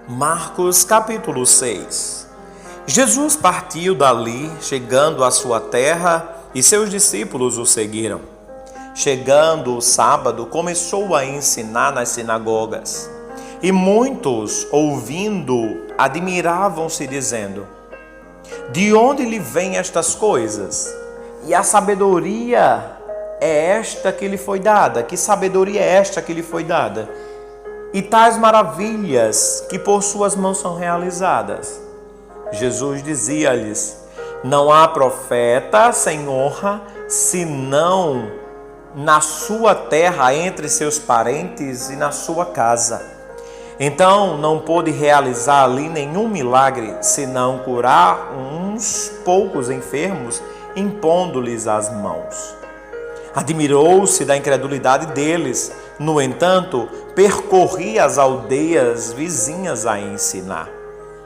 Marcos capítulo 6. Jesus partiu dali, chegando à sua terra, e seus discípulos o seguiram. Chegando o sábado, começou a ensinar nas sinagogas. E muitos, ouvindo, admiravam-se, dizendo: de onde lhe vêm estas coisas? E a sabedoria é esta que lhe foi dada? Que sabedoria é esta que lhe foi dada? E tais maravilhas que por suas mãos são realizadas? Jesus dizia-lhes: não há profeta sem honra, senão na sua terra, entre seus parentes e na sua casa. Então não pôde realizar ali nenhum milagre, senão curar uns poucos enfermos, impondo-lhes as mãos. Admirou-se da incredulidade deles. No entanto, percorria as aldeias vizinhas a ensinar.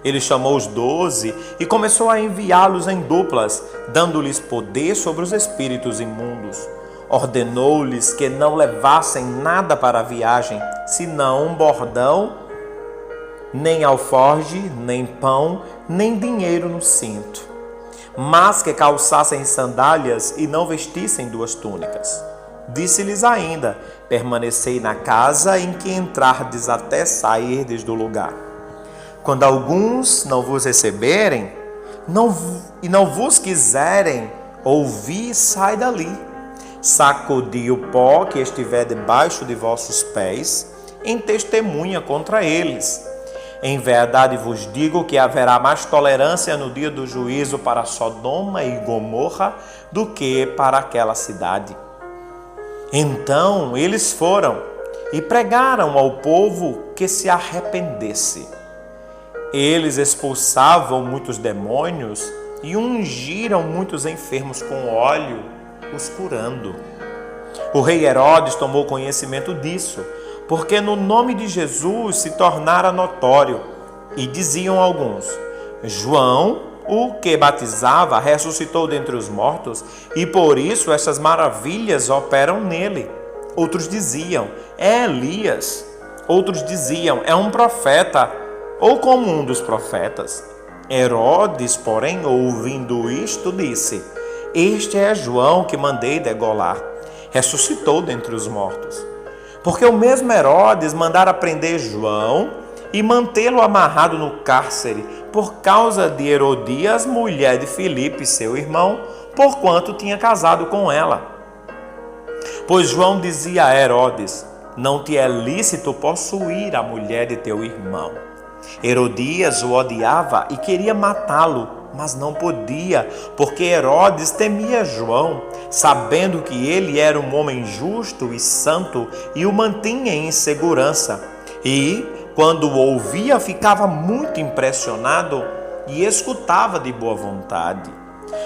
Ele chamou os 12 e começou a enviá-los em duplas, dando-lhes poder sobre os espíritos imundos. Ordenou-lhes que não levassem nada para a viagem, senão um bordão, nem alforge, nem pão, nem dinheiro no cinto, mas que calçassem sandálias e não vestissem 2 túnicas. Disse-lhes ainda: permanecei na casa em que entrardes até sairdes do lugar. Quando alguns não vos receberem e não vos quiserem ouvir, sai dali. Sacudi o pó que estiver debaixo de vossos pés, em testemunha contra eles. Em verdade vos digo que haverá mais tolerância no dia do juízo para Sodoma e Gomorra do que para aquela cidade. Então eles foram e pregaram ao povo que se arrependesse. Eles expulsavam muitos demônios e ungiram muitos enfermos com óleo, os curando. O rei Herodes tomou conhecimento disso, porque no nome de Jesus se tornara notório. E diziam alguns: João, o que batizava, ressuscitou dentre os mortos, e por isso essas maravilhas operam nele. Outros diziam: é Elias. Outros diziam: é um profeta, ou como um dos profetas. Herodes, porém, ouvindo isto, disse: este é João que mandei degolar. Ressuscitou dentre os mortos. Porque o mesmo Herodes mandara prender João e mantê-lo amarrado no cárcere por causa de Herodias, mulher de Filipe, seu irmão, porquanto tinha casado com ela. Pois João dizia a Herodes: não te é lícito possuir a mulher de teu irmão. Herodias o odiava e queria matá-lo, mas não podia, porque Herodes temia João, sabendo que ele era um homem justo e santo e o mantinha em segurança. E, quando o ouvia, ficava muito impressionado e escutava de boa vontade.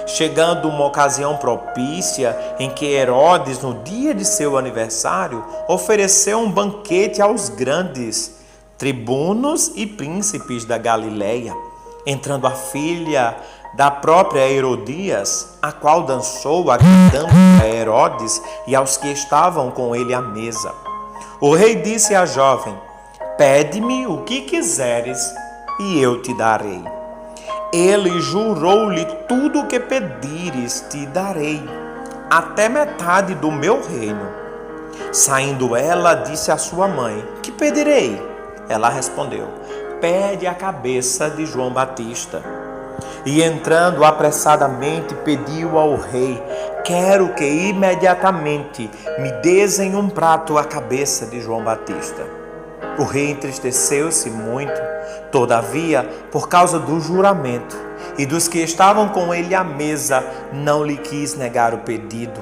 Chegando uma ocasião propícia em que Herodes, no dia de seu aniversário, ofereceu um banquete aos grandes tribunos e príncipes da Galileia, entrando a filha da própria Herodias, a qual dançou agradando a Herodes e aos que estavam com ele à mesa. O rei disse à jovem: pede-me o que quiseres e eu te darei. Ele jurou-lhe: tudo o que pedires te darei, até metade do meu reino. Saindo ela, disse à sua mãe: que pedirei? Ela respondeu: pede a cabeça de João Batista. E entrando apressadamente, pediu ao rei: quero que imediatamente me des em um prato a cabeça de João Batista. O rei entristeceu-se muito, todavia, por causa do juramento, e dos que estavam com ele à mesa, não lhe quis negar o pedido.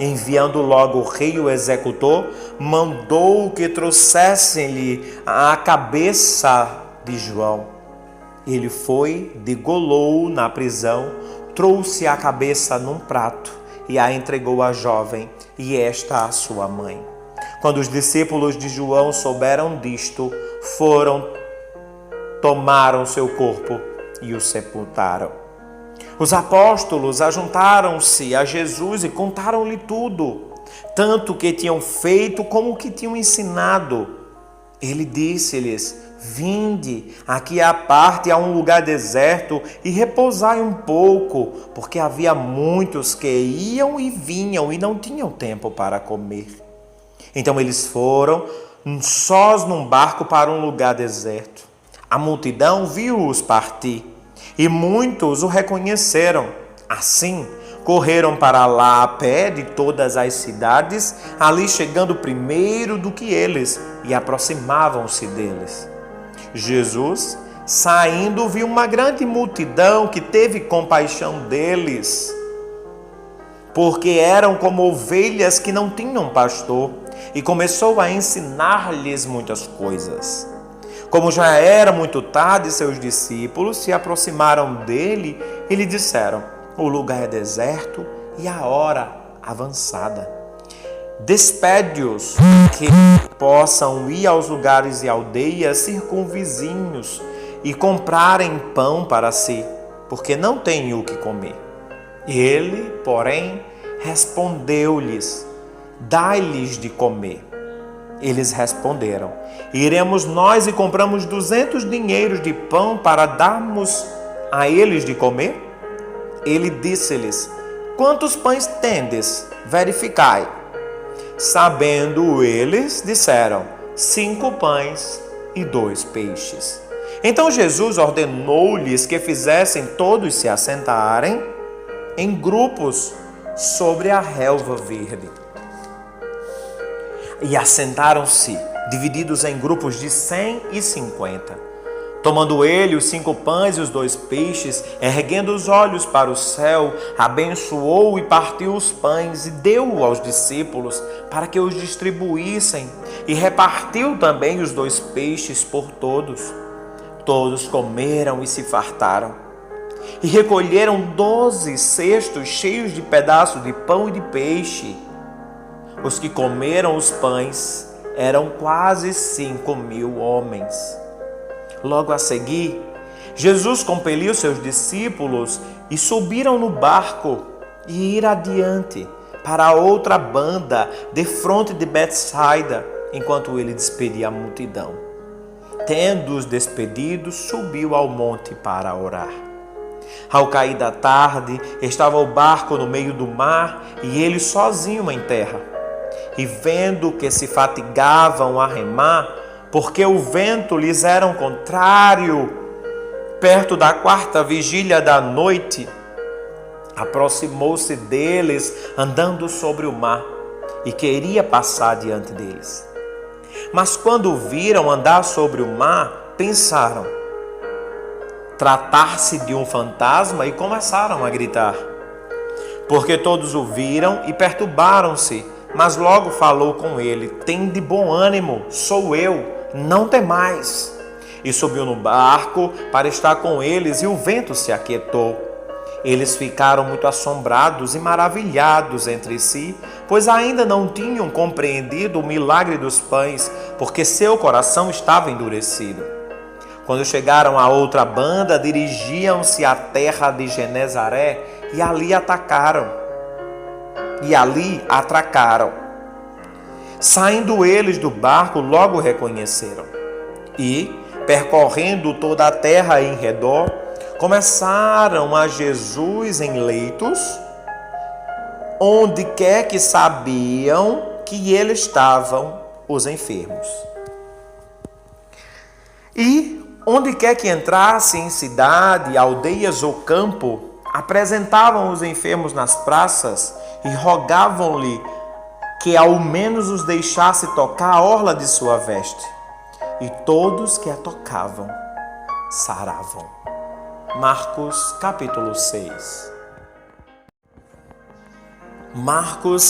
Enviando logo o rei o executor, mandou que trouxessem-lhe a cabeça de João. Ele foi, degolou na prisão, trouxe a cabeça num prato e a entregou à jovem, e esta à sua mãe. Quando os discípulos de João souberam disto, tomaram seu corpo e o sepultaram. Os apóstolos ajuntaram-se a Jesus e contaram-lhe tudo, tanto o que tinham feito como o que tinham ensinado. Ele disse-lhes: Vinde aqui à parte, a um lugar deserto, e repousai um pouco, porque havia muitos que iam e vinham e não tinham tempo para comer. Então eles foram sós num barco para um lugar deserto. A multidão viu-os partir, e muitos o reconheceram. Assim, correram para lá a pé de todas as cidades, ali chegando primeiro do que eles, e aproximavam-se deles. Jesus, saindo, viu uma grande multidão que teve compaixão deles, porque eram como ovelhas que não tinham pastor, e começou a ensinar-lhes muitas coisas. Como já era muito tarde, seus discípulos se aproximaram dele e lhe disseram: o lugar é deserto e a hora avançada. Despede-os que possam ir aos lugares e aldeias circunvizinhos e comprarem pão para si, porque não têm o que comer. Ele, porém, respondeu-lhes: dai-lhes de comer. Eles responderam: iremos nós e compramos 200 dinheiros de pão para darmos a eles de comer? Ele disse-lhes: quantos pães tendes? Verificai. Sabendo eles, disseram: 5 pães e 2 peixes. Então Jesus ordenou-lhes que fizessem todos se assentarem em grupos sobre a relva verde. E assentaram-se, divididos em grupos de 100 e 50. Tomando ele os 5 pães e os 2 peixes, erguendo os olhos para o céu, abençoou e partiu os pães e deu aos discípulos para que os distribuíssem, e repartiu também os 2 peixes por todos. Todos comeram e se fartaram, e recolheram 12 cestos cheios de pedaços de pão e de peixe. Os que comeram os pães eram quase 5.000 homens. Logo a seguir, Jesus compeliu seus discípulos e subiram no barco e ir adiante para a outra banda, defronte de Betsaida, enquanto ele despedia a multidão. Tendo-os despedido, subiu ao monte para orar. Ao cair da tarde, estava o barco no meio do mar e ele sozinho em terra. E vendo que se fatigavam a remar, porque o vento lhes era contrário, perto da 4ª vigília da noite, aproximou-se deles, andando sobre o mar, e queria passar diante deles. Mas quando o viram andar sobre o mar, pensaram tratar-se de um fantasma e começaram a gritar, porque todos o viram e perturbaram-se. Mas logo falou com ele: tende bom ânimo, sou eu, não temais. E subiu no barco para estar com eles, e o vento se aquietou. Eles ficaram muito assombrados e maravilhados entre si, pois ainda não tinham compreendido o milagre dos pães, porque seu coração estava endurecido. Quando chegaram à outra banda, dirigiam-se à terra de Genezaré e ali atracaram. Saindo eles do barco, logo reconheceram. E, percorrendo toda a terra em redor, começaram a Jesus em leitos, onde quer que sabiam que eles estavam os enfermos. E, onde quer que entrassem em cidade, aldeias ou campo, apresentavam os enfermos nas praças e rogavam-lhe que ao menos os deixasse tocar a orla de sua veste. E todos que a tocavam saravam. Marcos capítulo 6. Marcos